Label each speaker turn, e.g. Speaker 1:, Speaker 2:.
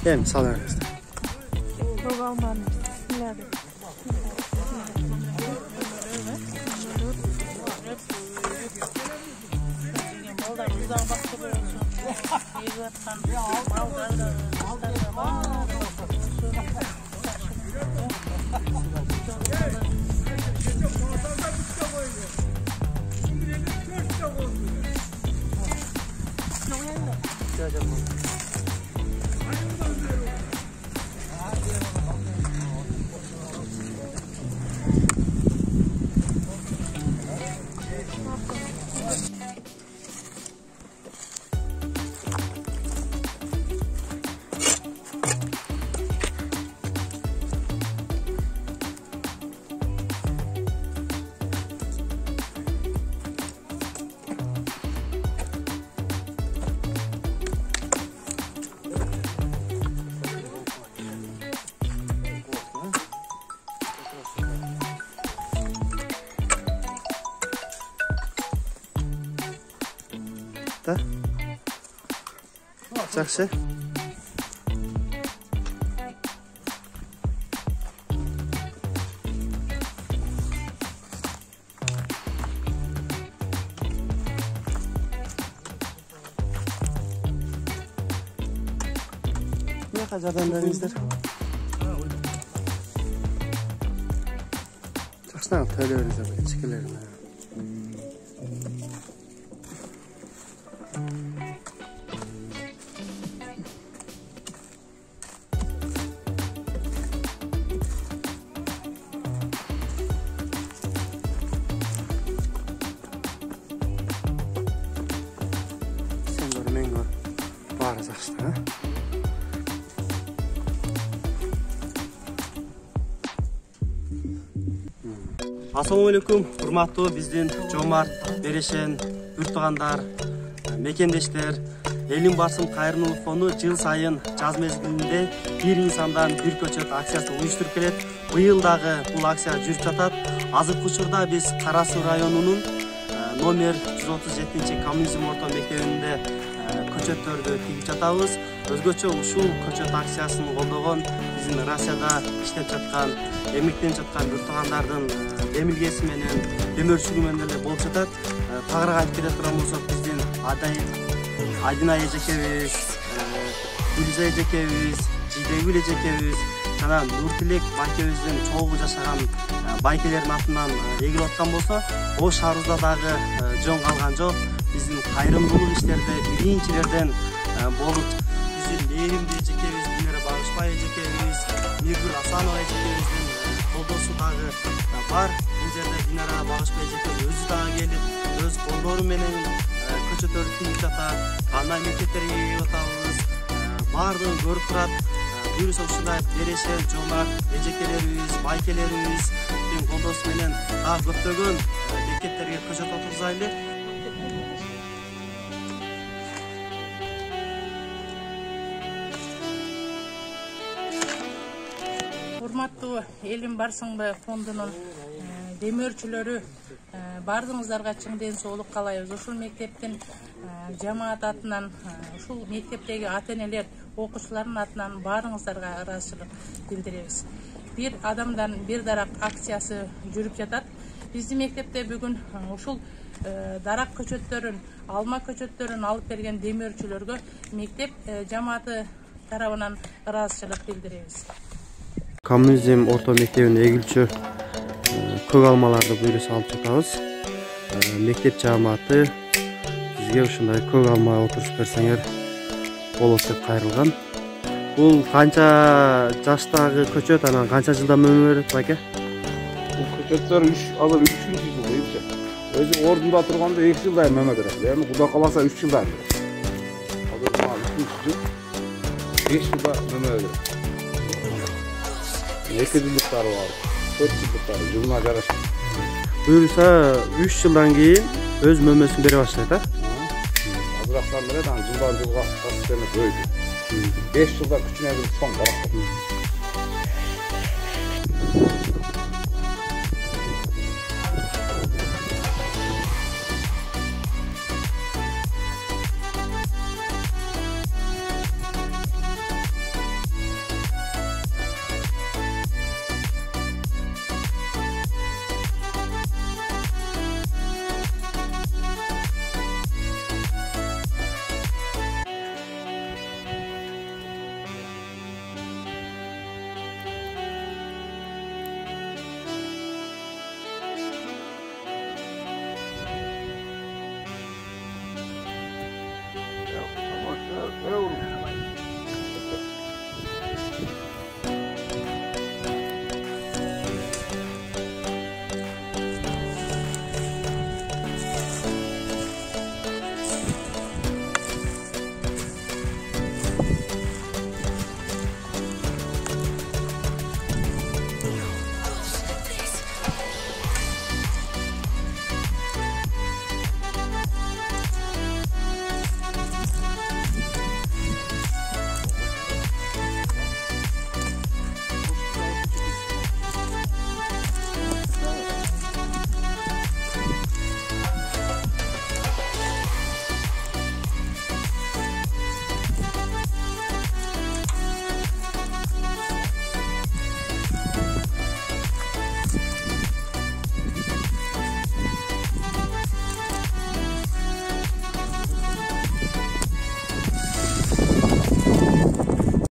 Speaker 1: Hem sal vermezler.
Speaker 2: Çok almadım.
Speaker 1: Da. Жақсы. Ne kadar jardamlarыңыздар? Жақсынан төлөөрүңүздөр ичкилерин. Бары жақсы, а? Ассалаумалейкум, урматтуу биздин жомарт, берешен, үртугандар, мекендештер, Элим Барсым Кайрымулов фонду жыл сайын жаз мезгилинде бир инсандан бир көчөт акциясы уюштуруп келет. Быйыл дагы бул акция жүрүп жатат. Азыркы учурда биз Кара Суу районунун номер 137 коммунизм орто мектебинде көчөттөрдү тигип жатабыз. Өзгөчө ушул көчөт акциясын колдогон биздин Россияда иштеп жаткан, эмгектенип жаткан үртугандардын демилгеси менен, демөөрчүлүгү менен эле болуп жатат. Тагыраак айтып кете турган болсок, биздин Адина эжекебиз, Гүлза эжекебиз, Жидегүл эжекебиз жана Нуртилек байкебиздин чогуу жашаган байкелердин атынан эгилип аткан болсо, Ош шаарыбызда дагы жөн калган жок. Биздин кайрымдуулук иштерде биринчилерден болуп, биздин Лээримди эжекебиз, Динара Багышбай эжекебиз, Миргүл Асанова эжекебиздин колдоосу дагы бар. Бул жерде Динара Багышбай эжекебиз өзү дагы келип, өз колдору менен көчөттөрдү тигип жатат. Кандай мектептерге кирип атабыз, баардыгын көрүп турат. Буюрса ушундай берешен, жомарт эжекелерибиз, байкелерибиз колдоосу менен дагы көптөгөн мектептерге көчөт отургузайлы.
Speaker 2: Урматтуу Элим Барсыңбы фондунун демөөрчүлөрү, бардыгыңыздарга чың ден соолук каалайбыз. Ушул мектептин жамаат атынан, ушул мектептеги ата-энелер, окуучулардын атынан баарыңыздарга ыраазычылык билдиребиз. Бир адамдан бир дарак акциясы жүрүп жатат. Биздин мектепте бүгүн ушул дарак көчөттөрүн, алма көчөттөрүн алып берген демөөрчүлөргө мектеп жамааты тарабынан ыраазычылык билдиребиз.
Speaker 1: Коммунизм орто мектебинде эгилчү көк алмаларды буйруса алып жатабыз. Мектеп жамааты бизге ушундай көк алма отуруп берсеңер болот деп кайрылган. Бул канча жаштагы көчөт, анан канча жылдан мөмө берет байке?
Speaker 3: Бул көчөттөр азыр 3-жыл дейбиз. Өзү ордунда турганда 2 жылдай мөмө берет. Эми Кудай кааласа 3 жылдай берет. Азыр 3 жыл 5 жылда мөмө берет. 2 жылдыктары бар, 4 жылдыктары жылына жараша.
Speaker 1: Буюрса 3 жылдан кийин өз мөмөсүн бере баштайт, а?
Speaker 3: Азырактан берет, анан жылдан жылга система көбөйдү. 5 жылда күчүнө кирип соң карап.